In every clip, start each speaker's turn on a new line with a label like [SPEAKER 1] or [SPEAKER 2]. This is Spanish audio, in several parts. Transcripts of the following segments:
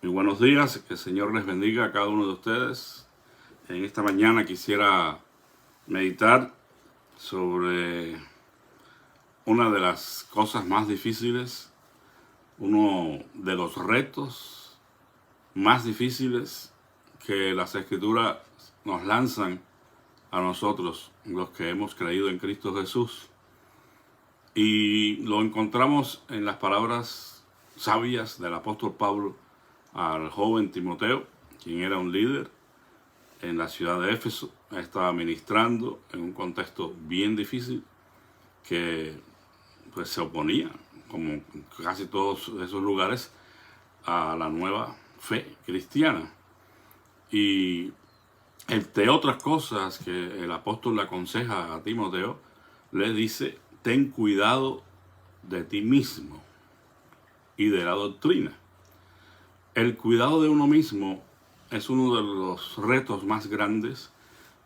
[SPEAKER 1] Muy buenos días, que el Señor les bendiga a cada uno de ustedes. En esta mañana quisiera meditar sobre una de las cosas más difíciles, uno de los retos más difíciles que las Escrituras nos lanzan a nosotros, los que hemos creído en Cristo Jesús. Y lo encontramos en las palabras sabias del apóstol Pablo al joven Timoteo, quien era un líder en la ciudad de Éfeso. Estaba ministrando en un contexto bien difícil que pues se oponía, como casi todos esos lugares, a la nueva fe cristiana. Y entre otras cosas que el apóstol le aconseja a Timoteo, le dice: ten cuidado de ti mismo y de la doctrina. El cuidado de uno mismo es uno de los retos más grandes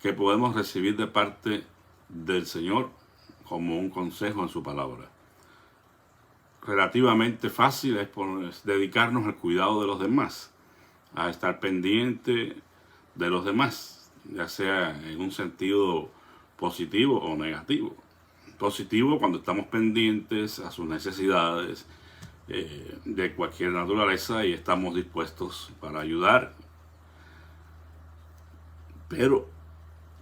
[SPEAKER 1] que podemos recibir de parte del Señor como un consejo en su palabra. Relativamente fácil es dedicarnos al cuidado de los demás, a estar pendiente de los demás, ya sea en un sentido positivo o negativo. Positivo cuando estamos pendientes a sus necesidades, de cualquier naturaleza, y estamos dispuestos para ayudar. Pero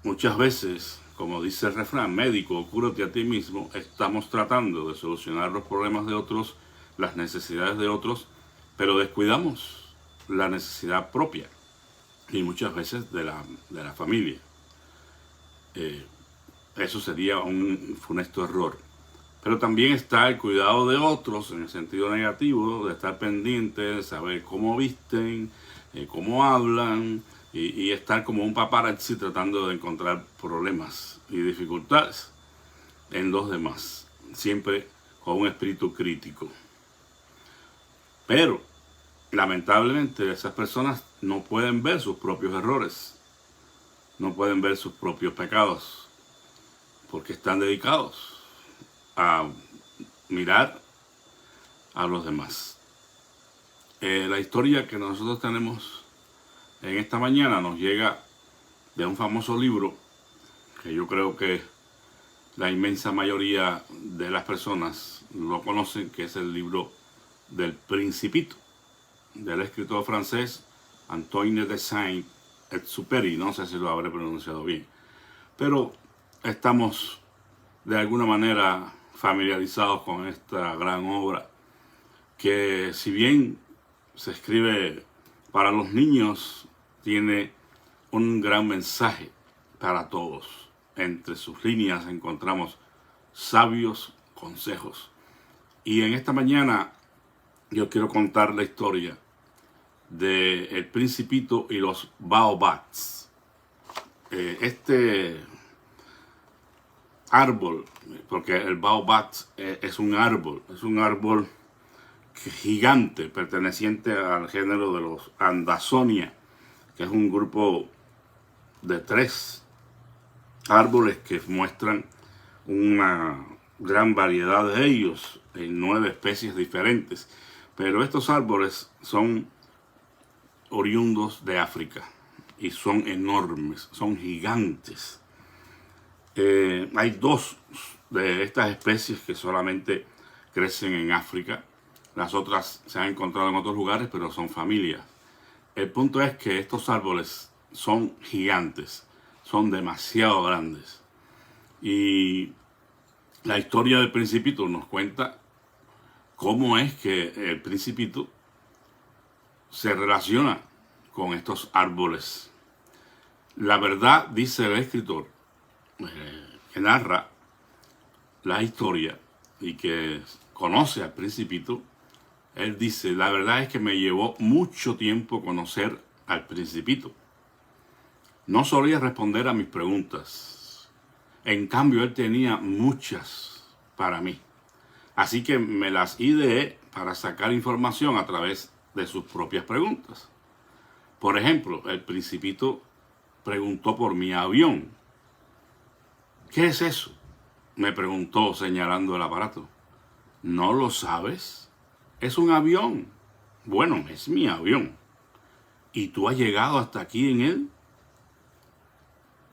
[SPEAKER 1] muchas veces, como dice el refrán, médico, cúrate a ti mismo, estamos tratando de solucionar los problemas de otros, las necesidades de otros, pero descuidamos la necesidad propia y muchas veces de la familia. Eso sería un funesto error. Pero también está el cuidado de otros en el sentido negativo, de estar pendiente, de saber cómo visten, cómo hablan, y estar como un paparazzi tratando de encontrar problemas y dificultades en los demás, siempre con un espíritu crítico. Pero lamentablemente esas personas no pueden ver sus propios errores, no pueden ver sus propios pecados, porque están dedicados a mirar a los demás. La historia que nosotros tenemos en esta mañana nos llega de un famoso libro que yo creo que la inmensa mayoría de las personas lo conocen, que es el libro del Principito, del escritor francés Antoine de Saint-Exupéry. No sé si lo habré pronunciado bien, pero estamos de alguna manera familiarizados con esta gran obra, que si bien se escribe para los niños, tiene un gran mensaje para todos. Entre sus líneas encontramos sabios consejos. Y en esta mañana yo quiero contar la historia de El Principito y los baobabs. Este árbol, porque el baobab es un árbol gigante perteneciente al género de los Andazonia, que es un grupo de 3 árboles que muestran una gran variedad de ellos en 9 especies diferentes. Pero estos árboles son oriundos de África y son enormes, son gigantes. Hay 2 de estas especies que solamente crecen en África. Las otras se han encontrado en otros lugares, pero son familias. El punto es que estos árboles son gigantes, son demasiado grandes. Y la historia del Principito nos cuenta cómo es que el Principito se relaciona con estos árboles. La verdad, dice el escritor, que narra la historia y que conoce al Principito, él dice: la verdad es que me llevó mucho tiempo conocer al Principito. No solía responder a mis preguntas. En cambio, él tenía muchas para mí. Así que me las ideé para sacar información a través de sus propias preguntas. Por ejemplo, el Principito preguntó por mi avión. ¿Qué es eso?, me preguntó señalando el aparato. ¿No lo sabes? Es un avión. Bueno, es mi avión. ¿Y tú has llegado hasta aquí en él?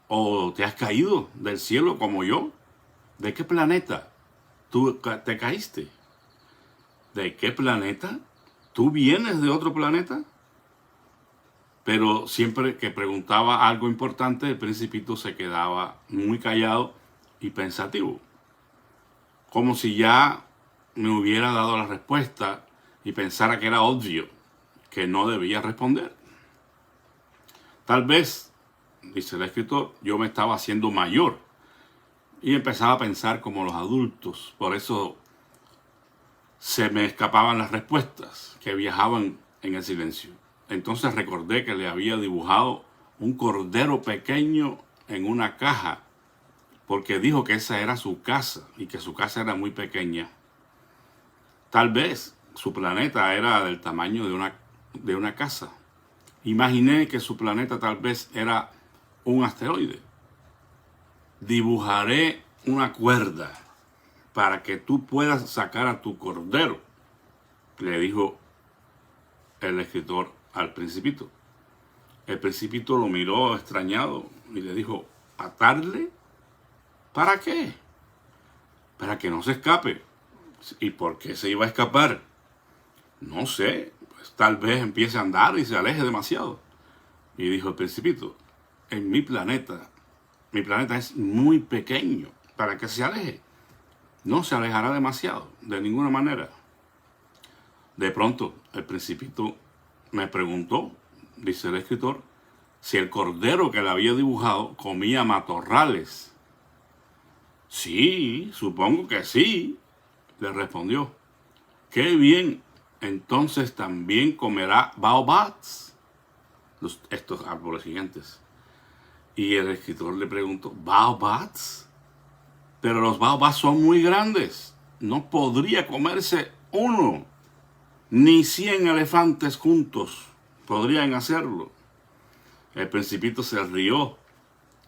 [SPEAKER 1] ¿O te has caído del cielo como yo? ¿De qué planeta tú te caíste? ¿De qué planeta? ¿Tú vienes de otro planeta? Pero siempre que preguntaba algo importante, el Principito se quedaba muy callado y pensativo, como si ya me hubiera dado la respuesta y pensara que era obvio, que no debía responder. Tal vez, dice el escritor, yo me estaba haciendo mayor y empezaba a pensar como los adultos. Por eso se me escapaban las respuestas que viajaban en el silencio. Entonces recordé que le había dibujado un cordero pequeño en una caja, porque dijo que esa era su casa y que su casa era muy pequeña. Tal vez su planeta era del tamaño de una casa. Imaginé que su planeta tal vez era un asteroide. Dibujaré una cuerda para que tú puedas sacar a tu cordero, le dijo el escritor al Principito. El Principito lo miró extrañado y le dijo, ¿atarle? ¿Para qué? Para que no se escape. ¿Y por qué se iba a escapar? No sé, pues tal vez empiece a andar y se aleje demasiado. Y dijo el Principito, en mi planeta es muy pequeño para que se aleje. No se alejará demasiado, de ninguna manera. De pronto, el Principito me preguntó, dice el escritor, si el cordero que le había dibujado comía matorrales. Sí, supongo que sí, le respondió. Qué bien, entonces también comerá baobabs, estos árboles gigantes. Y el escritor le preguntó, ¿baobabs? Pero los baobabs son muy grandes, no podría comerse uno. Ni 100 elefantes juntos podrían hacerlo. El Principito se rió.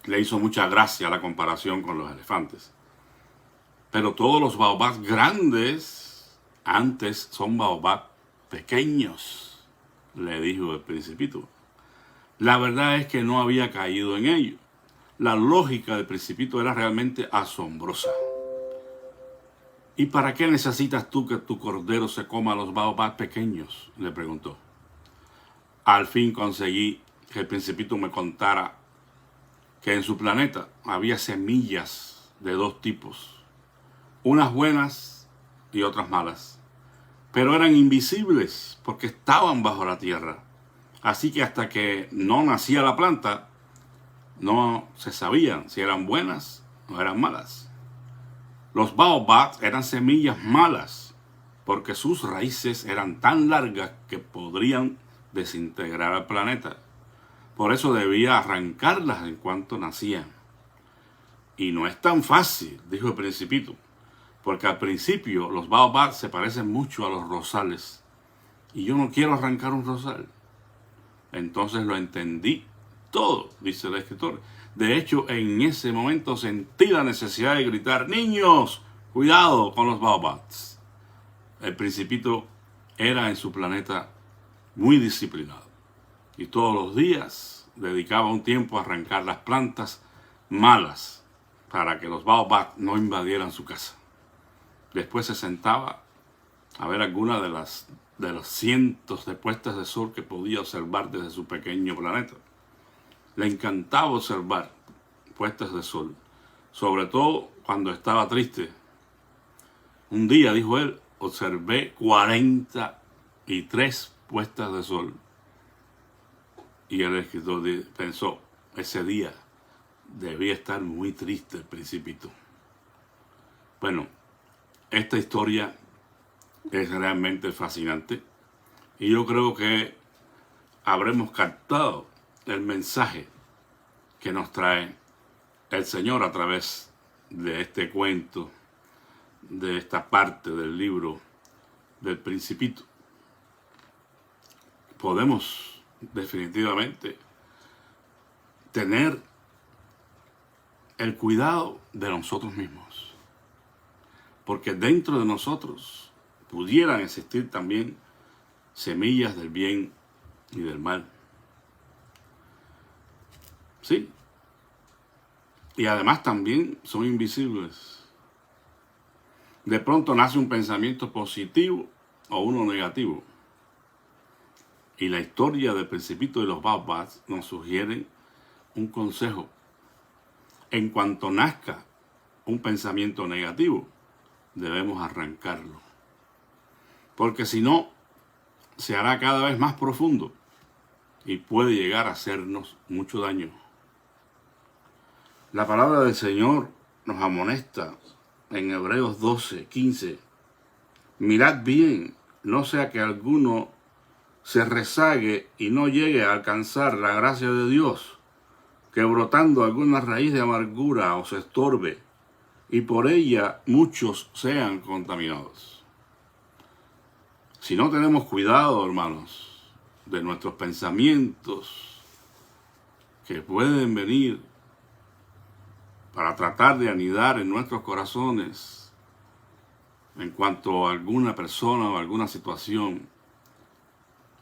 [SPEAKER 1] Le hizo mucha gracia la comparación con los elefantes. Pero todos los baobabs grandes antes son baobabs pequeños, le dijo el Principito. La verdad es que no había caído en ello. La lógica del Principito era realmente asombrosa. ¿Y para qué necesitas tú que tu cordero se coma los baobabs pequeños?, le preguntó. Al fin conseguí que el Principito me contara que en su planeta había semillas de dos tipos, unas buenas y otras malas, pero eran invisibles porque estaban bajo la tierra. Así que hasta que no nacía la planta, no se sabían si eran buenas o eran malas. Los baobabs eran semillas malas porque sus raíces eran tan largas que podrían desintegrar al planeta. Por eso debía arrancarlas en cuanto nacían. Y no es tan fácil, dijo el Principito, porque al principio los baobabs se parecen mucho a los rosales. Y yo no quiero arrancar un rosal. Entonces lo entendí todo, dice el escritor. De hecho, en ese momento sentí la necesidad de gritar, ¡niños, cuidado con los baobabs! El Principito era en su planeta muy disciplinado y todos los días dedicaba un tiempo a arrancar las plantas malas para que los baobabs no invadieran su casa. Después se sentaba a ver algunas de los cientos de puestas de sol que podía observar desde su pequeño planeta. Le encantaba observar puestas de sol, sobre todo cuando estaba triste. Un día, dijo él, observé 43 puestas de sol. Y el escritor pensó, ese día debía estar muy triste el Principito. Bueno, esta historia es realmente fascinante y yo creo que habremos captado el mensaje que nos trae el Señor a través de este cuento, de esta parte del libro del Principito. Podemos definitivamente tener el cuidado de nosotros mismos, porque dentro de nosotros pudieran existir también semillas del bien y del mal. Sí. Y además también son invisibles. De pronto nace un pensamiento positivo o uno negativo. Y la historia del Principito y los Baobabs nos sugiere un consejo. En cuanto nazca un pensamiento negativo, debemos arrancarlo. Porque si no, se hará cada vez más profundo y puede llegar a hacernos mucho daño. La palabra del Señor nos amonesta en Hebreos 12:15. Mirad bien, no sea que alguno se rezague y no llegue a alcanzar la gracia de Dios, que brotando alguna raíz de amargura os estorbe, y por ella muchos sean contaminados. Si no tenemos cuidado, hermanos, de nuestros pensamientos que pueden venir para tratar de anidar en nuestros corazones en cuanto a alguna persona o alguna situación,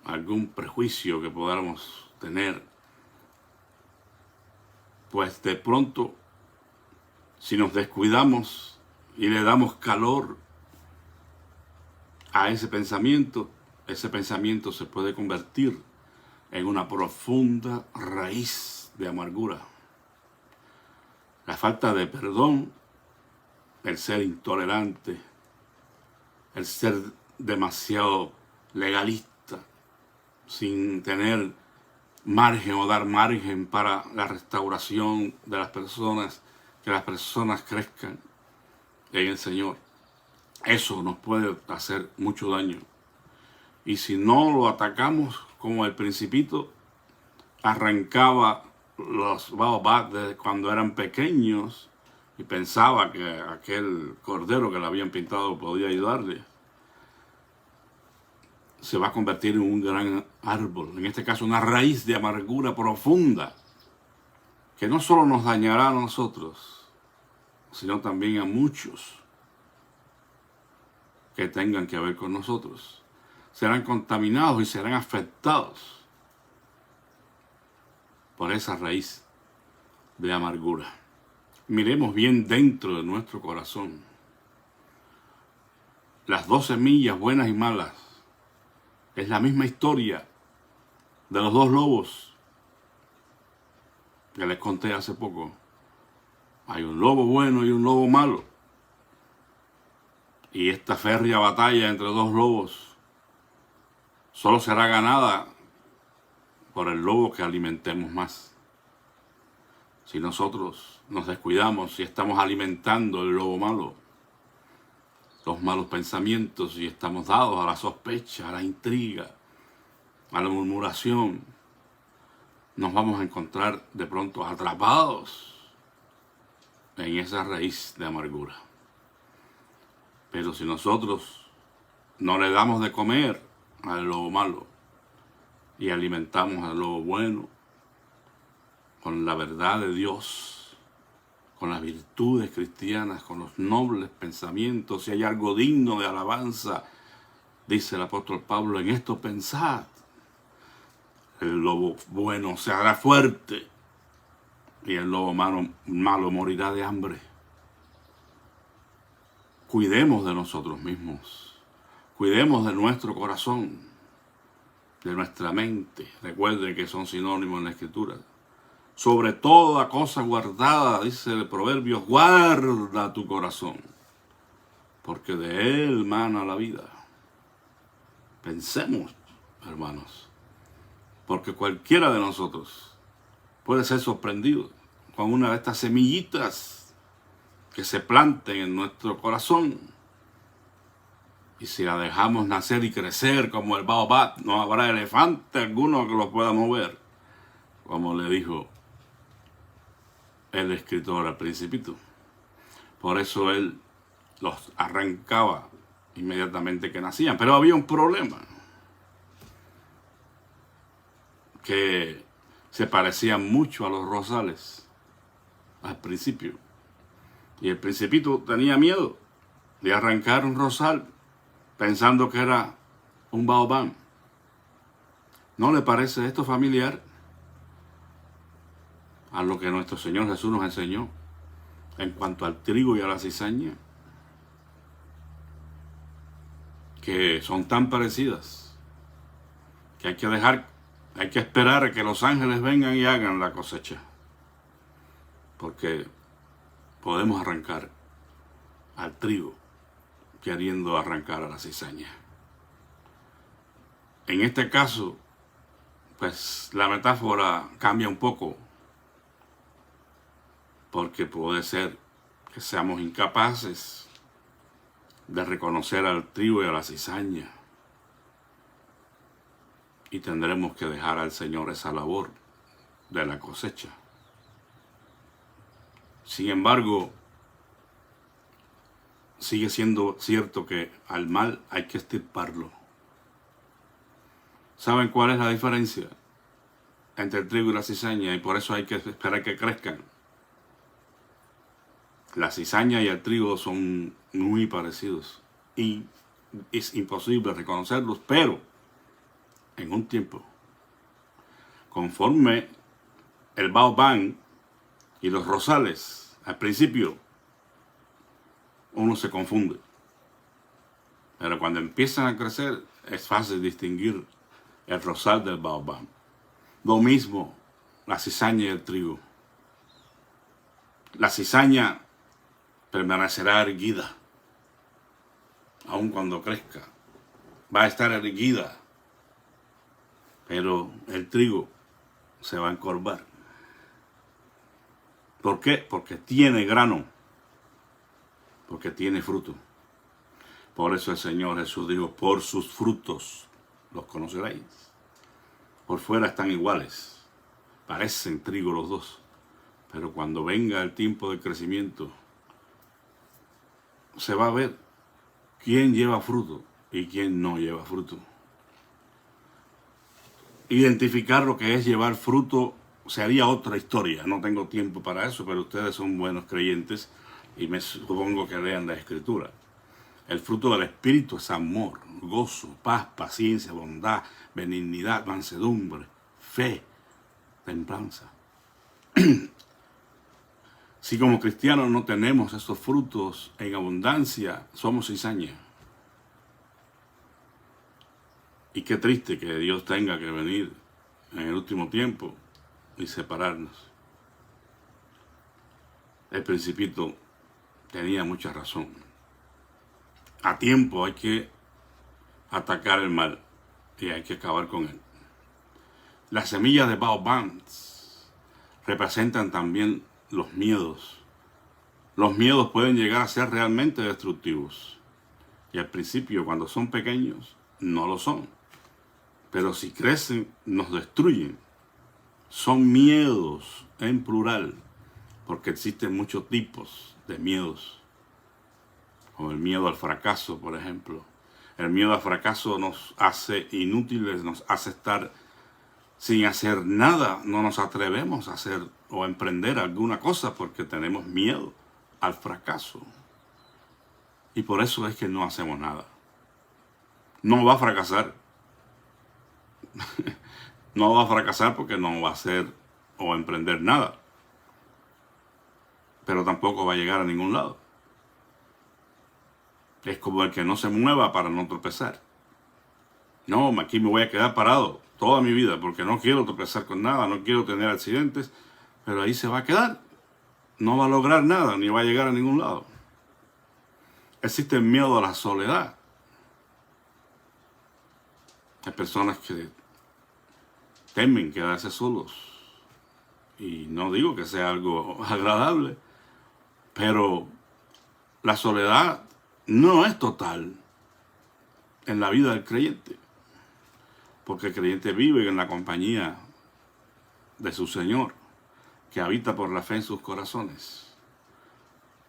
[SPEAKER 1] algún prejuicio que podamos tener, pues de pronto, si nos descuidamos y le damos calor a ese pensamiento se puede convertir en una profunda raíz de amargura. La falta de perdón, el ser intolerante, el ser demasiado legalista, sin tener margen o dar margen para la restauración de las personas, que las personas crezcan en el Señor. Eso nos puede hacer mucho daño. Y si no lo atacamos como el Principito arrancaba los baobabs desde cuando eran pequeños y pensaba que aquel cordero que le habían pintado podía ayudarle, se va a convertir en un gran árbol, en este caso una raíz de amargura profunda, que no solo nos dañará a nosotros, sino también a muchos que tengan que ver con nosotros. Serán contaminados y serán afectados por esa raíz de amargura. Miremos bien dentro de nuestro corazón. Las dos semillas buenas y malas es la misma historia de los dos lobos que les conté hace poco. Hay un lobo bueno y un lobo malo. Y esta férrea batalla entre dos lobos solo será ganada por el lobo que alimentemos más. Si nosotros nos descuidamos y estamos alimentando el lobo malo, los malos pensamientos, y estamos dados a la sospecha, a la intriga, a la murmuración, nos vamos a encontrar de pronto atrapados en esa raíz de amargura. Pero si nosotros no le damos de comer al lobo malo y alimentamos al lobo bueno con la verdad de Dios, con las virtudes cristianas, con los nobles pensamientos, si hay algo digno de alabanza, dice el apóstol Pablo, en esto pensad. El lobo bueno se hará fuerte y el lobo malo morirá de hambre. Cuidemos de nosotros mismos, cuidemos de nuestro corazón, de nuestra mente. Recuerden que son sinónimos en la Escritura. Sobre toda cosa guardada, dice el Proverbio, guarda tu corazón, porque de él mana la vida. Pensemos, hermanos, porque cualquiera de nosotros puede ser sorprendido con una de estas semillitas que se planten en nuestro corazón. Y si la dejamos nacer y crecer como el baobab, no habrá elefante alguno que lo pueda mover, como le dijo el escritor al Principito. Por eso él los arrancaba inmediatamente que nacían. Pero había un problema, que se parecían mucho a los rosales al principio. Y el Principito tenía miedo de arrancar un rosal pensando que era un baobab. ¿No le parece esto familiar? a lo que nuestro Señor Jesús nos enseñó en cuanto al trigo y a la cizaña, que son tan parecidas que hay que esperar a que los ángeles vengan y hagan la cosecha, porque podemos arrancar al trigo queriendo arrancar a la cizaña. En este caso, pues la metáfora cambia un poco, porque puede ser que seamos incapaces de reconocer al trigo y a la cizaña, y tendremos que dejar al Señor esa labor de la cosecha. Sin embargo, sigue siendo cierto que al mal hay que extirparlo. ¿Saben cuál es la diferencia entre el trigo y la cizaña? Y por eso hay que esperar que crezcan. La cizaña y el trigo son muy parecidos y es imposible reconocerlos, pero en un tiempo, conforme el baobán y los rosales, al principio uno se confunde, pero cuando empiezan a crecer es fácil distinguir el rosal del baobán. Lo mismo la cizaña y el trigo. La cizaña permanecerá erguida, aun cuando crezca, va a estar erguida, pero el trigo se va a encorvar. ¿Por qué? Porque tiene grano, porque tiene fruto. Por eso el Señor Jesús dijo, por sus frutos los conoceréis. Por fuera están iguales, parecen trigo los dos, pero cuando venga el tiempo de crecimiento, se va a ver quién lleva fruto y quién no lleva fruto. Identificar lo que es llevar fruto sería otra historia. No tengo tiempo para eso, pero ustedes son buenos creyentes y me supongo que lean la Escritura. El fruto del Espíritu es amor, gozo, paz, paciencia, bondad, benignidad, mansedumbre, fe, templanza. Si como cristianos no tenemos estos frutos en abundancia, somos cizaña. Y qué triste que Dios tenga que venir en el último tiempo y separarnos. El Principito tenía mucha razón. A tiempo hay que atacar el mal y hay que acabar con él. Las semillas de baobán representan también los miedos. Los miedos pueden llegar a ser realmente destructivos. Y al principio, cuando son pequeños, no lo son. Pero si crecen, nos destruyen. Son miedos en plural, porque existen muchos tipos de miedos. Como el miedo al fracaso, por ejemplo. El miedo al fracaso nos hace inútiles, nos hace estar sin hacer nada. No nos atrevemos a hacer o a emprender alguna cosa porque tenemos miedo al fracaso. Y por eso es que no hacemos nada. No va a fracasar. No va a fracasar porque no va a hacer o emprender nada. Pero tampoco va a llegar a ningún lado. Es como el que no se mueva para no tropezar. No, aquí me voy a quedar parado toda mi vida porque no quiero tropezar con nada, no quiero tener accidentes, pero ahí se va a quedar. No va a lograr nada, ni va a llegar a ningún lado. Existe el miedo a la soledad. Hay personas que temen quedarse solos. Y no digo que sea algo agradable, pero la soledad no es total en la vida del creyente. Porque el creyente vive en la compañía de su Señor, que habita por la fe en sus corazones.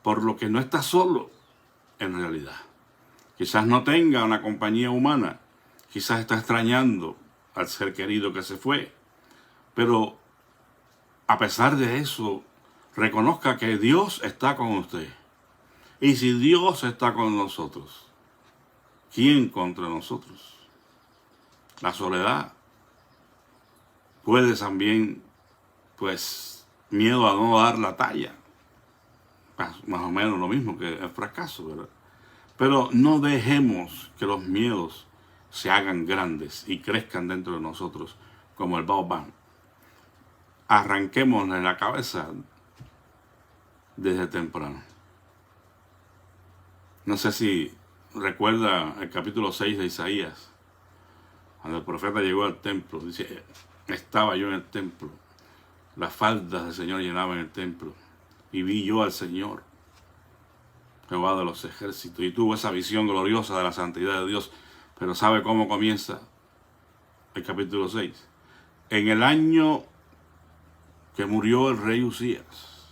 [SPEAKER 1] Por lo que no está solo en realidad. Quizás no tenga una compañía humana, quizás está extrañando al ser querido que se fue, pero a pesar de eso, reconozca que Dios está con usted. Y si Dios está con nosotros, ¿quién contra nosotros? La soledad puede también, miedo a no dar la talla. Más o menos lo mismo que el fracaso, ¿verdad? Pero no dejemos que los miedos se hagan grandes y crezcan dentro de nosotros como el baobab. Arranquémosle la cabeza desde temprano. No sé si recuerda el capítulo 6 de Isaías, cuando el profeta llegó al templo. Dice, estaba yo en el templo, las faldas del Señor llenaban el templo, y vi yo al Señor, Jehová de los ejércitos, y tuvo esa visión gloriosa de la santidad de Dios. Pero ¿sabe cómo comienza el capítulo 6? En el año que murió el rey Usías,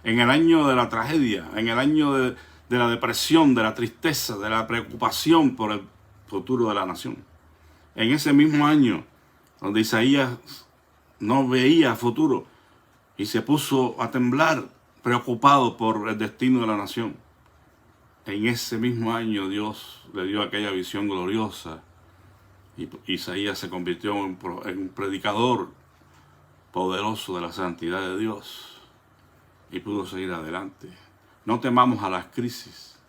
[SPEAKER 1] en el año de la tragedia, en el año de la depresión, de la tristeza, de la preocupación por el futuro de la nación. En ese mismo año donde Isaías no veía futuro y se puso a temblar, preocupado por el destino de la nación. En ese mismo año Dios le dio aquella visión gloriosa y Isaías se convirtió en un predicador poderoso de la santidad de Dios y pudo seguir adelante. No temamos a las crisis,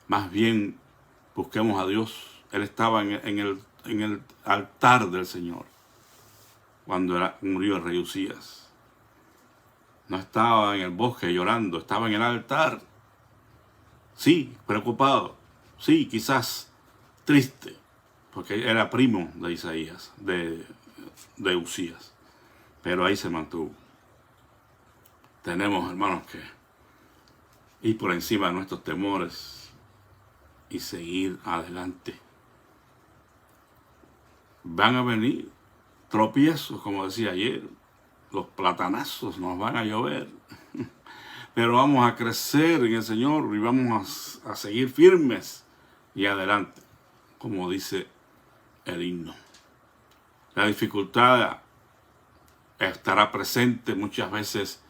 [SPEAKER 1] más bien busquemos a Dios. Él estaba en el altar del Señor cuando murió el rey Usías. No estaba en el bosque llorando, estaba en el altar. Sí, preocupado. Sí, quizás triste, porque era primo de Isaías, de Usías. Pero ahí se mantuvo. Tenemos, hermanos, que ir por encima de nuestros temores y seguir adelante. Van a venir tropiezos, como decía ayer. Los platanazos nos van a llover. Pero vamos a crecer en el Señor y vamos a seguir firmes y adelante, como dice el himno. La dificultad estará presente muchas veces.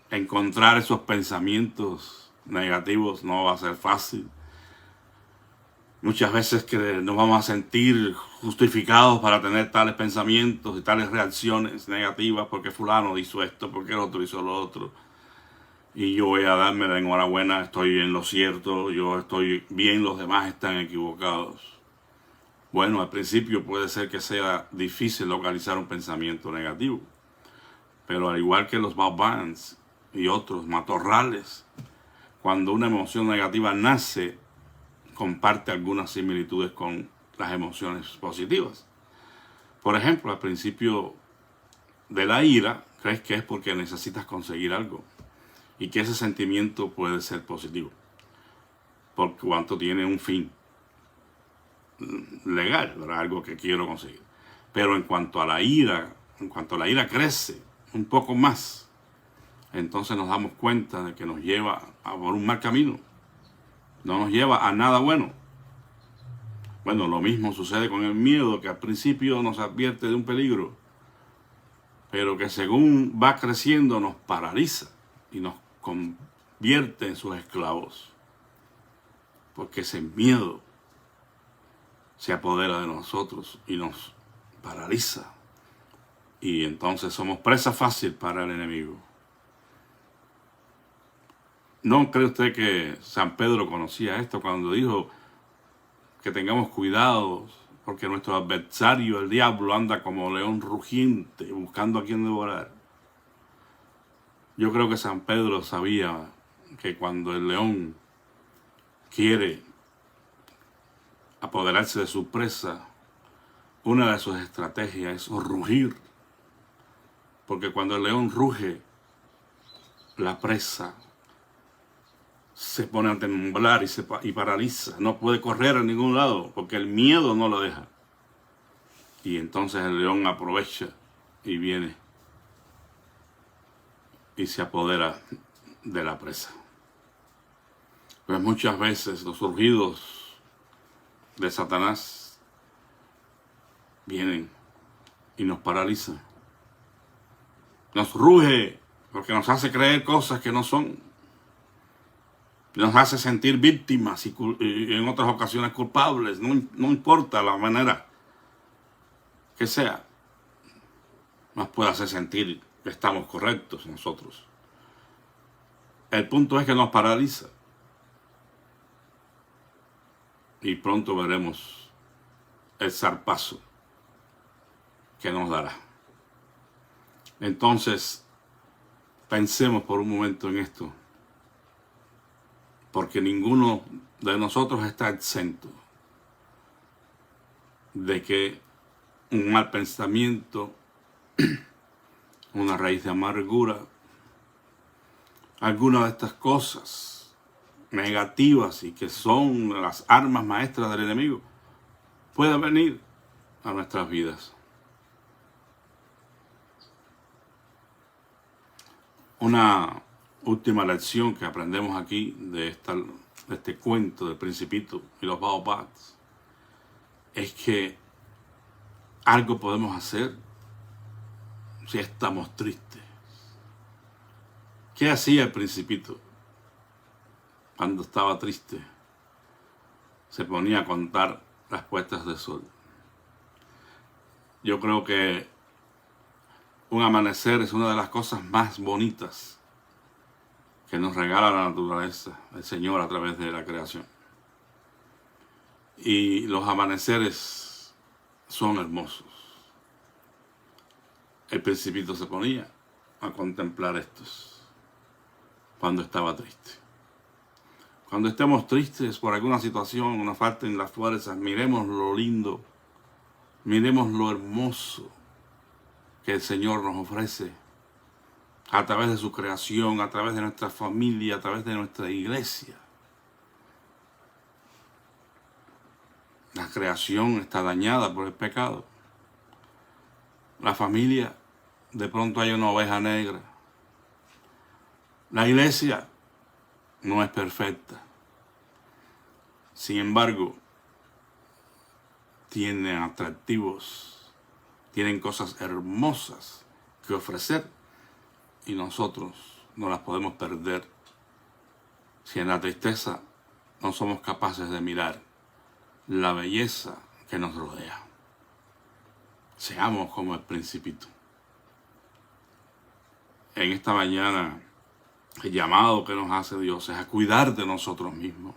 [SPEAKER 1] Encontrar esos pensamientos negativos no va a ser fácil. Muchas veces que nos vamos a sentir justificados para tener tales pensamientos y tales reacciones negativas, porque fulano hizo esto, porque el otro hizo lo otro. Y yo voy a darme la enhorabuena, estoy en lo cierto, yo estoy bien, los demás están equivocados. Bueno, al principio puede ser que sea difícil localizar un pensamiento negativo, pero al igual que los baobabs y otros matorrales, cuando una emoción negativa nace, comparte algunas similitudes con las emociones positivas. Por ejemplo, al principio de la ira, crees que es porque necesitas conseguir algo y que ese sentimiento puede ser positivo, por cuanto tiene un fin legal, ¿verdad? Algo que quiero conseguir. Pero en cuanto a la ira crece un poco más, entonces nos damos cuenta de que nos lleva por un mal camino. No nos lleva a nada bueno. Bueno, lo mismo sucede con el miedo, que al principio nos advierte de un peligro, pero que según va creciendo nos paraliza y nos convierte en sus esclavos. Porque ese miedo se apodera de nosotros y nos paraliza. Y entonces somos presa fácil para el enemigo. ¿No cree usted que San Pedro conocía esto cuando dijo que tengamos cuidado porque nuestro adversario, el diablo, anda como león rugiente buscando a quien devorar? Yo creo que San Pedro sabía que cuando el león quiere apoderarse de su presa, una de sus estrategias es rugir. Porque cuando el león ruge, la presa se pone a temblar y paraliza. No puede correr a ningún lado porque el miedo no lo deja. Y entonces el león aprovecha y viene y se apodera de la presa. Pues muchas veces los rugidos de Satanás vienen y nos paralizan. Nos ruge porque nos hace creer cosas que no son. Nos hace sentir víctimas y en otras ocasiones culpables. No importa la manera que sea. Nos puede hacer sentir estamos correctos nosotros. El punto es que nos paraliza. Y pronto veremos el zarpazo que nos dará. Entonces, pensemos por un momento en esto, porque ninguno de nosotros está exento de que un mal pensamiento, una raíz de amargura, alguna de estas cosas negativas y que son las armas maestras del enemigo, pueda venir a nuestras vidas. Una última lección que aprendemos aquí de este cuento del Principito y los Baobabs es que algo podemos hacer si estamos tristes. ¿Qué hacía el Principito cuando estaba triste? Se ponía a contar las puestas de sol. Yo creo que un amanecer es una de las cosas más bonitas que nos regala la naturaleza, el Señor a través de la creación. Y los amaneceres son hermosos. El Principito se ponía a contemplar estos cuando estaba triste. Cuando estemos tristes por alguna situación, nos falten las fuerzas, miremos lo lindo, miremos lo hermoso que el Señor nos ofrece a través de su creación, a través de nuestra familia, a través de nuestra iglesia. La creación está dañada por el pecado. La familia, de pronto hay una oveja negra. La iglesia no es perfecta. Sin embargo, tienen atractivos, tienen cosas hermosas que ofrecer y nosotros no las podemos perder si en la tristeza no somos capaces de mirar la belleza que nos rodea. Seamos como el Principito. En esta mañana, el llamado que nos hace Dios es a cuidar de nosotros mismos,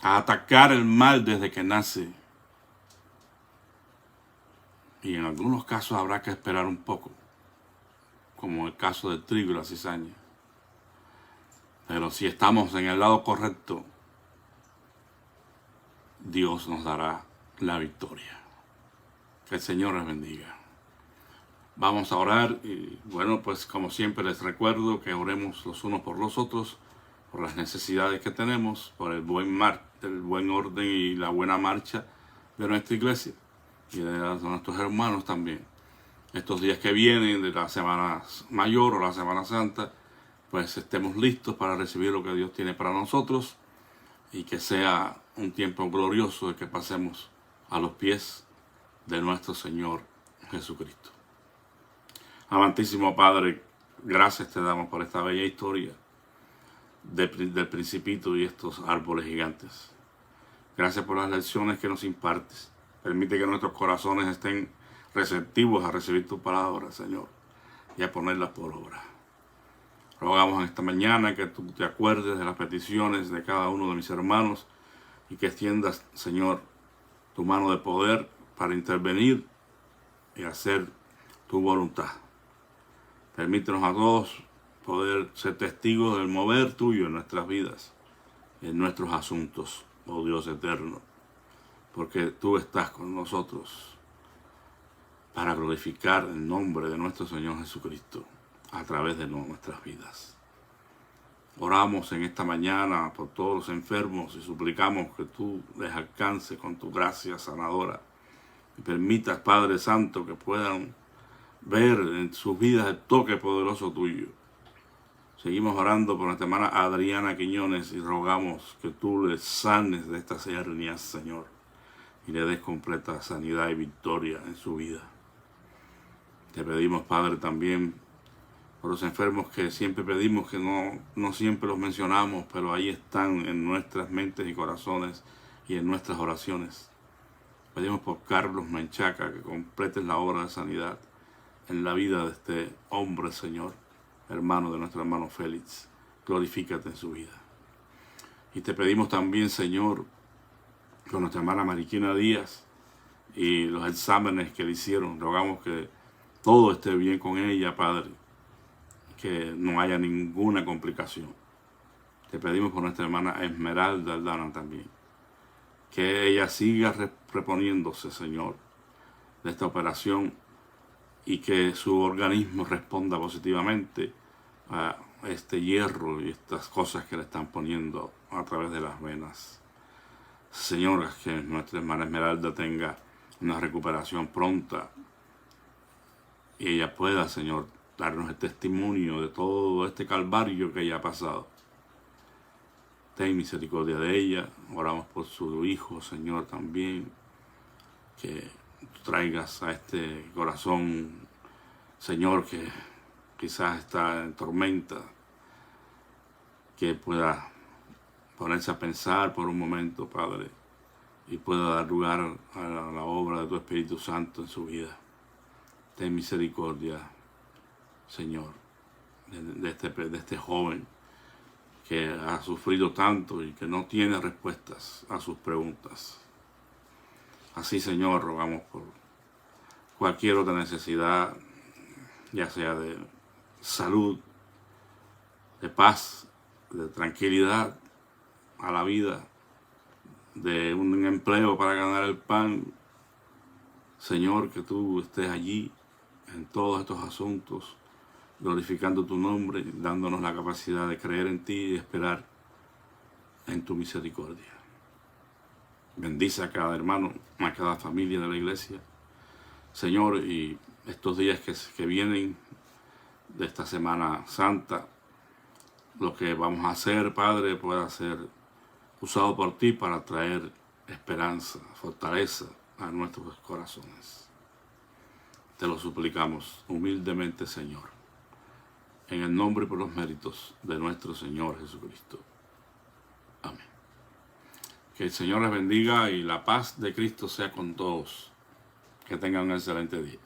[SPEAKER 1] a atacar el mal desde que nace. Y en algunos casos habrá que esperar un poco, como el caso del trigo y la cizaña. Pero si estamos en el lado correcto, Dios nos dará la victoria. Que el Señor les bendiga. Vamos a orar y bueno, pues como siempre les recuerdo que oremos los unos por los otros, por las necesidades que tenemos, por el buen orden y la buena marcha de nuestra iglesia y de nuestros hermanos también. Estos días que vienen de la Semana Mayor o la Semana Santa, pues estemos listos para recibir lo que Dios tiene para nosotros y que sea un tiempo glorioso de que pasemos a los pies de nuestro Señor Jesucristo. Amantísimo Padre, gracias te damos por esta bella historia del Principito y estos árboles gigantes. Gracias por las lecciones que nos impartes. Permite que nuestros corazones estén receptivos a recibir tu palabra, Señor, y a ponerla por obra. Rogamos en esta mañana que tú te acuerdes de las peticiones de cada uno de mis hermanos y que extiendas, Señor, tu mano de poder para intervenir y hacer tu voluntad. Permítenos a todos poder ser testigos del mover tuyo en nuestras vidas, en nuestros asuntos, oh Dios eterno, porque tú estás con nosotros para glorificar el nombre de nuestro Señor Jesucristo a través de nuestras vidas. Oramos en esta mañana por todos los enfermos y suplicamos que tú les alcances con tu gracia sanadora y permitas, Padre Santo, que puedan ver en sus vidas el toque poderoso tuyo. Seguimos orando por nuestra hermana Adriana Quiñones y rogamos que tú le sanes de estas hernias, Señor, y le des completa sanidad y victoria en su vida. Te pedimos, Padre, también por los enfermos que siempre pedimos, que no siempre los mencionamos, pero ahí están en nuestras mentes y corazones y en nuestras oraciones. Pedimos por Carlos Menchaca que completes la obra de sanidad. en la vida de este hombre, Señor, hermano de nuestro hermano Félix. Glorifícate en su vida. Y te pedimos también, Señor, con nuestra hermana Mariquina Díaz y los exámenes que le hicieron, rogamos que todo esté bien con ella, Padre, que no haya ninguna complicación. Te pedimos por nuestra hermana Esmeralda Aldana también, que ella siga reponiéndose, Señor, de esta operación y que su organismo responda positivamente a este hierro y estas cosas que le están poniendo a través de las venas. Señor, que nuestra hermana Esmeralda tenga una recuperación pronta y ella pueda, Señor, darnos el testimonio de todo este calvario que ella ha pasado. Ten misericordia de ella. Oramos por su hijo, Señor, también, que traigas a este corazón, Señor, que quizás está en tormenta, que pueda ponerse a pensar por un momento, Padre, y pueda dar lugar a la obra de tu Espíritu Santo en su vida. Ten misericordia, Señor, de este joven que ha sufrido tanto y que no tiene respuestas a sus preguntas. Así, Señor, rogamos por cualquier otra necesidad, ya sea de salud, de paz, de tranquilidad a la vida, de un empleo para ganar el pan. Señor, que tú estés allí en todos estos asuntos, glorificando tu nombre, dándonos la capacidad de creer en ti y esperar en tu misericordia. Bendice a cada hermano, a cada familia de la iglesia, Señor, y estos días que vienen de esta Semana Santa, lo que vamos a hacer, Padre, pueda ser usado por ti para traer esperanza, fortaleza a nuestros corazones. Te lo suplicamos humildemente, Señor, en el nombre y por los méritos de nuestro Señor Jesucristo. Amén. Que el Señor les bendiga y la paz de Cristo sea con todos. Que tengan un excelente día.